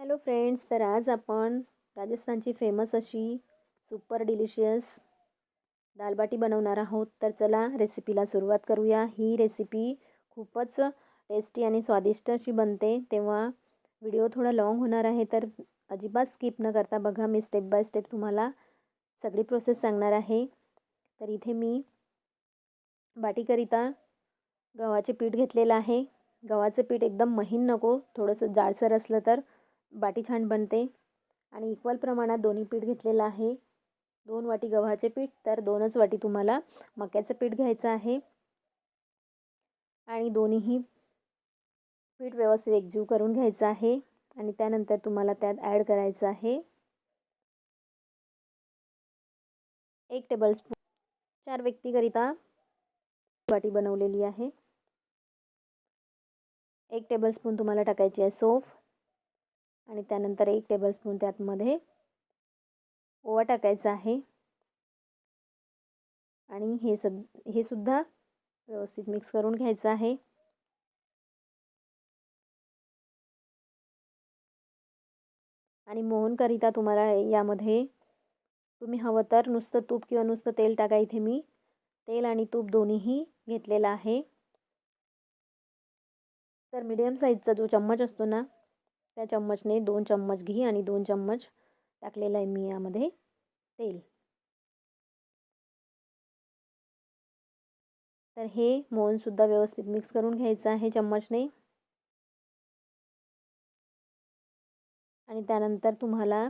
Hello friends, तर आज आपण राजस्थानची फेमस अशी सुपर डिलिशियस दाल बाटी बनवणार आहोत. तर चला रेसिपीला सुरुवात करूया. ही रेसिपी खूपच टेस्टी आणि स्वादिष्ट अशी बनते, तेव्हा व्हिडिओ थोडा लॉंग होणार आहे, तर अजिबात स्किप न करता बघा. मी स्टेप बाय स्टेप तुम्हाला सगळी प्रोसेस सांगणार आहे. तर इथे मी बाटीकरिता गव्हाचे पीठ घेतलेलं आहे. गव्हाचं पीठ एकदम महीन नको, थोडंसं जाडसर असलं तर बाटी छान बनते. आणि इक्वल प्रमाणात दोन्ही पीठ घेतलेलं आहे. 2 वाटी गव्हाचे पीठ तर 2च वाटी तुम्हाला मक्याचं पीठ घ्यायचं आहे. आणि दोन्हीही पीठ व्यवस्थित एकजीव करून घ्यायचं आहे. आणि त्यानंतर तुम्हाला त्यात ॲड करायचं आहे 1 टेबलस्पून. 4 व्यक्तीकरिता वाटी बनवलेली आहे. 1 टेबलस्पून तुम्हाला टाकायची आहे सौंफ. आणि त्यानंतर 1 टेबलस्पून त्यातमध्ये ओवा टाकायचा आहे. आणि हे सुद्धा व्यवस्थित मिक्स करून घ्यायचं आहे. आणि मोहनकरिता तुम्हाला यामध्ये तुम्ही हवं तर नुसतं तूप किंवा नुसतं तेल टाका. इथे मी तेल आणि तूप दोन्हीही घेतलेलं आहे. तर मीडियम साईजचा जो चम्मच असतो ना, त्या चम्मचने 2 चम्मच घी आणि 2 चम्मच टाकलेलं आहे मी यामध्ये तेल. तर हे मोहनसुद्धा व्यवस्थित मिक्स करून घ्यायचं आहे चम्मचने. आणि त्यानंतर तुम्हाला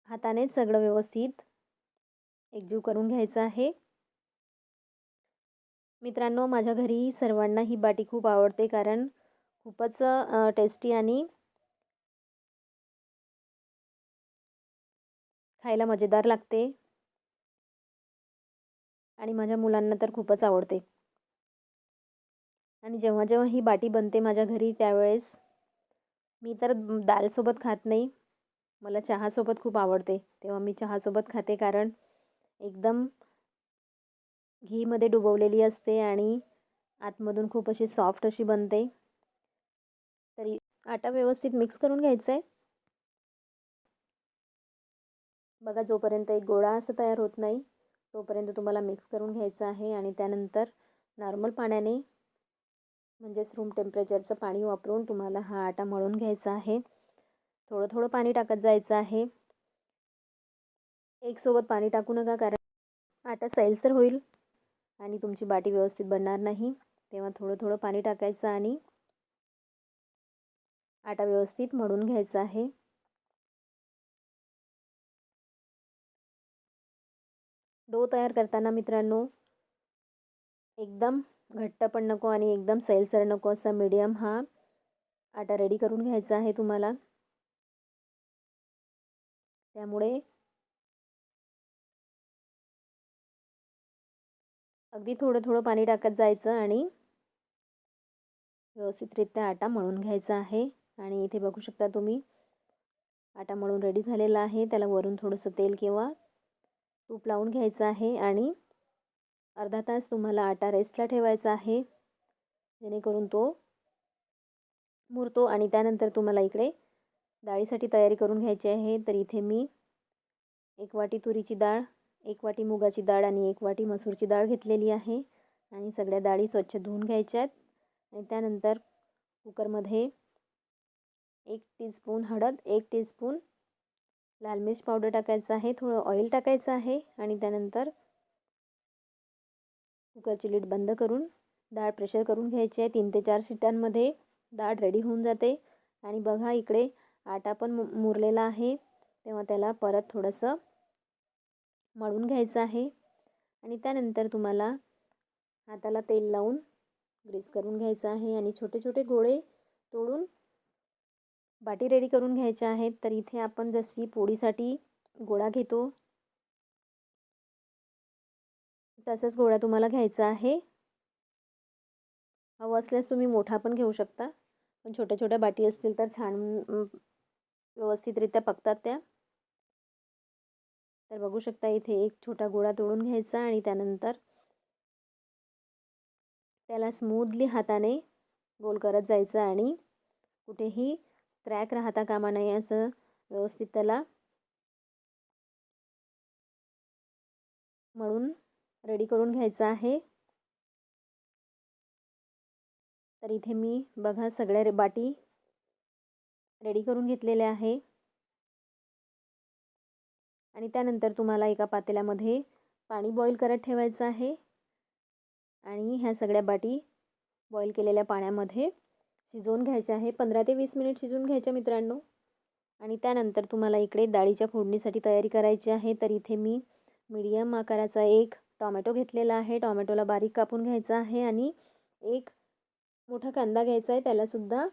हातानेच सगळं व्यवस्थित एकजीव करून घ्यायचं आहे. मित्रांनो, माझ्या घरी सर्वांना ही बाटी खूप आवडते, कारण खूपच टेस्टी आणि खायला मजेदार लागते. आणि माझ्या मुलांना तर खूपच आवडते. आणि जेव्हा जेव्हा ही बाटी बनते माझ्या घरी, त्यावेळेस मी तर दालसोबत खात नाही, मला चहासोबत खूप आवडते. तेव्हा मी चहासोबत खाते, कारण एकदम घीमध्ये डुबवलेली असते आणि आतमधून खूप अशी सॉफ्ट अशी बनते. तरी आटा व्यवस्थित मिक्स करून घ्यायचा आहे. बघा, जोपर्यंत एक गोळा असं तयार होत नाही तोपर्यंत तुम्हाला मिक्स करून घ्यायचं आहे. आणि त्यानंतर नॉर्मल पाण्याने, म्हणजेच रूम टेम्परेचरचं पाणी वापरून तुम्हाला हा आटा मळून घ्यायचा आहे. थोडं थोडं पाणी टाकत जायचं आहे. एकसोबत पाणी टाकू नका, कारण आटा सैलसर होईल आणि तुमची बाटी व्यवस्थित बनणार नाही. तेव्हा थोडं थोडं पाणी टाकायचं आणि आटा व्यवस्थित मळून घ्यायचा आहे. डो तयार करताना मित्रांनो, एकदम घट्ट पण नको आणि एकदम सैलसर नको, असा मीडियम हा आटा रेडी करून घ्यायचा आहे तुम्हाला. त्यामुळे अगदी थोडं थोडं पाणी टाकत जायचं आणि व्यवस्थितरित्या आटा मळून घ्यायचा आहे. आणि इथे बघू शकता तुम्ही, आटा मळून रेडी झालेला आहे. त्याला वरून थोडंसं तेल किंवा तूप लावून घ्यायचं आहे. आणि अर्धा तास तुम्हाला आटा रेस्टला ठेवायचा आहे, जेणेकरून तो मुरतो. आणि त्यानंतर तुम्हाला इकडे डाळीसाठी तयारी करून घ्यायची आहे. तर इथे मी 1 वाटी तुरीची डाळ, 1 वाटी मुगाची डाळ आणि 1 वाटी मसूरची डाळ घेतलेली आहे. आणि सगळ्या डाळी स्वच्छ धुवून घ्यायच्यात. आणि त्यानंतर कुकरमध्ये 1 टीस्पून हळद, 1 टीस्पून लाल मिर्च पावडर टाकायचं आहे, थोडं ऑइल टाकायचं आहे. आणि त्यानंतर कुकरची लिड बंद करून डाळ प्रेशर करून घ्यायची आहे. 3 ते 4 शिट्यांमध्ये डाळ रेडी होऊन जाते. आणि बघा, इकडे आटा पण मुरलेला आहे, तेव्हा त्याला परत थोडंसं मळून घ्यायचं आहे. आणि त्यानंतर तुम्हाला हाताला तेल लावून ग्रीस करून घ्यायचं आहे आणि छोटे छोटे गोळे तोडून बाटी रेडी करून घ्यायच्या आहेत. तर इथे आपण जशी पोळीसाठी गोळा घेतो तसाच गोळा तुम्हाला घ्यायचा आहे. हवं असल्यास तुम्ही मोठा पण घेऊ शकता, पण छोट्या छोट्या बाटी असतील तर छान व्यवस्थितरित्या पकतात त्या. तर बघू शकता, इथे एक छोटा गोळा तोडून घ्यायचा आणि त्यानंतर त्याला स्मूथली हाताने गोल करत जायचं आणि कुठेही क्रॅक राहता कामा नये असं व्यवस्थित त्याला मळून रेडी करून घ्यायचं आहे. तर इथे मी बघा सगळ्या बाटी रेडी करून घेतलेल्या आहे. आणि त्यानंतर तुम्हाला एका पातेल्यामध्ये पाणी बॉईल करत ठेवायचं आहे आणि ह्या सगळ्या बाटी बॉईल केलेल्या पाण्यामध्ये शिजवून घ्यायच्या आहे. 15 ते 20 मिनिट शिजवून घ्यायच्या मित्रांनो. आणि त्यानंतर तुम्हाला इकडे डाळीच्या फोडणीसाठी तयारी करायची आहे. तर इथे मी मीडियम आकाराचा एक टोमॅटो घेतलेला आहे. टोमॅटोला बारीक कापून घ्यायचा आहे आणि एक मोठा कांदा घ्यायचा आहे, त्यालासुद्धा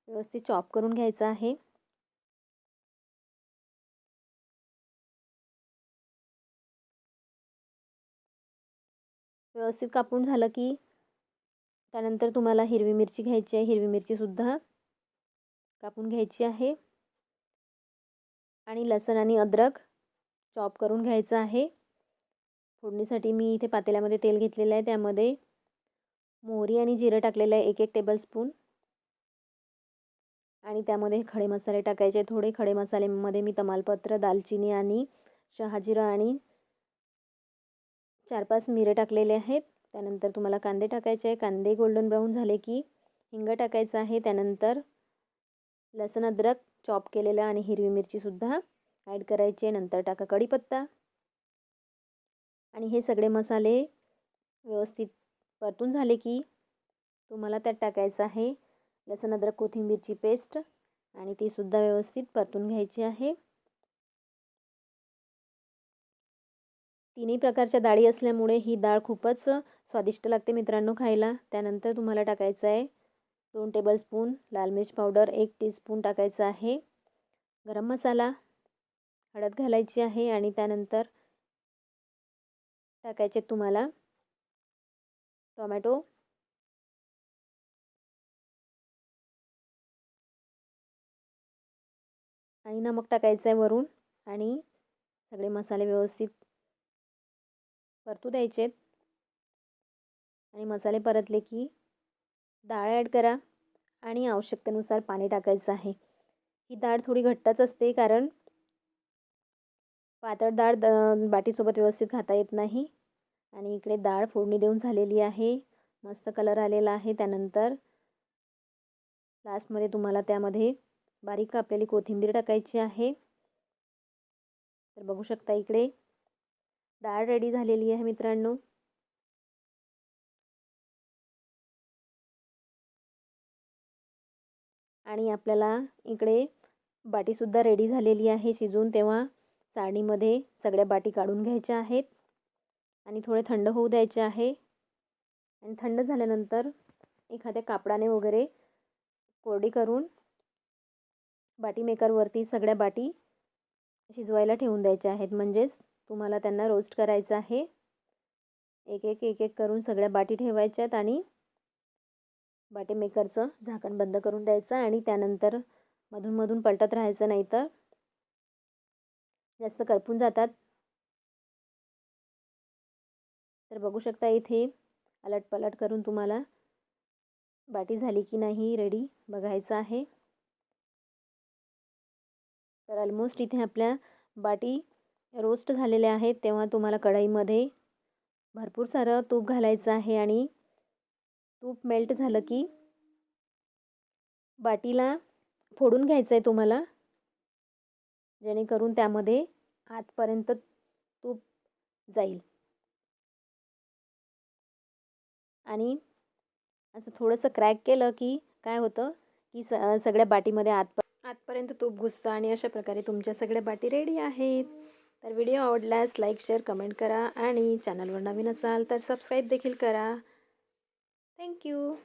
व्यवस्थित चॉप करून घ्यायचा आहे. व्यवस्थित कापून झालं की त्यानंतर तुम्हाला हिरवी मिरची घ्यायची आहे. हिरवी मिरचीसुद्धा कापून घ्यायची आहे आणि लसूण आणि अद्रक चॉप करून घ्यायचं आहे. फोडणीसाठी मी इथे पातेल्यामध्ये तेल घेतलेलं आहे. त्यामध्ये मोहरी आणि जिरं टाकलेलं आहे 1-1 टेबलस्पून. आणि त्यामध्ये खडे मसाले टाकायचे. थोडे खडे मसाल्यामध्ये मी तमालपत्र, दालचिनी आणि शहाजिरं आणि 4-5 मिरे टाकलेले आहेत. त्यानंतर तुम्हाला कांदे टाकायचे आहे. कांदे गोल्डन ब्राऊन झाले की हिंग टाकायचं आहे. त्यानंतर लसूण अद्रक चॉप केलेलं आणि हिरवी मिरचीसुद्धा ॲड करायची. नंतर टाका कढीपत्ता आणि हे सगळे मसाले व्यवस्थित परतून झाले की तुम्हाला त्यात टाकायचं आहे लसूण अद्रक कोथिंबीरची पेस्ट आणि तीसुद्धा व्यवस्थित परतून घ्यायची आहे. तिन्ही प्रकारच्या डाळी असल्यामुळे ही डाळ खूपच स्वादिष्ट लागते मित्रांनो खायला. त्यानंतर तुम्हाला टाकायचं आहे 2 टेबलस्पून लाल मिर्च पावडर, 1 टीस्पून टाकायचं आहे गरम मसाला, हळद घालायची आहे आणि त्यानंतर टाकायचे तुम्हाला टोमॅटो आणि नमक टाकायचं आहे वरून आणि सगळे मसाले व्यवस्थित परतू द्यायचेत. आणि मसाले परतले की डाळ ॲड करा आणि आवश्यकतेनुसार पाणी टाकायचं आहे. ही डाळ थोडी घट्टच असते कारण पातळ डाळ बाटीसोबत व्यवस्थित खाता येत नाही. आणि इकडे डाळ फोडणी देऊन झालेली आहे. मस्त कलर आलेला आहे. त्यानंतर लास्टमध्ये तुम्हाला त्यामध्ये बारीक कापलेली कोथिंबीर टाकायची आहे. तर बघू शकता इकडे डाळ रेडी झालेली आहे मित्रांनो. आणि आपल्याला इकडे बाटीसुद्धा रेडी झालेली आहे शिजून. तेव्हा चाळणीमध्ये सगळ्या बाटी काढून घ्यायच्या आहेत आणि थोडे थंड होऊ द्यायचे आहे. आणि थंड झाल्यानंतर एखाद्या कापडाने वगैरे कोरडी करून बाटी मेकरवरती सगळ्या बाटी शिजवायला ठेवून द्यायच्या आहेत. म्हणजेच तुम्हाला त्यांना रोस्ट करायचं आहे. एक एक करून सगळ्या बाटी ठेवायच्यात आणि बाटी मेकरचं झाकण बंद करून द्यायचं आणि त्यानंतर मधून पलटत राहायचं, नाहीतर जास्त करपून जातात. तर बघू शकता इथे अलटपलट करून तुम्हाला बाटी झाली की नाही रेडी बघायचं आहे. तर ऑलमोस्ट इथे आपल्या बाटी रोस्ट झालेल्या आहेत. तेव्हा तुम्हाला कढईमध्ये भरपूर सारं तूप घालायचं आहे आणि तूप मेल्ट झालं की बाटीला फोडून घ्यायचं आहे तुम्हाला, जेणेकरून त्यामध्ये आतपर्यंत तूप जाईल. आणि असं थोडंसं क्रॅक केलं की काय होतं की सगळ्या बाटीमध्ये आतपर्यंत तूप घुसतं आणि अशा प्रकारे तुमच्या सगळ्या बाटी रेडी आहेत. तर व्हिडिओ आवडल्यास लाईक, शेअर, कमेंट करा आणि चॅनलवर नवीन असाल तर सबस्क्राईब देखील करा. थँक्यू.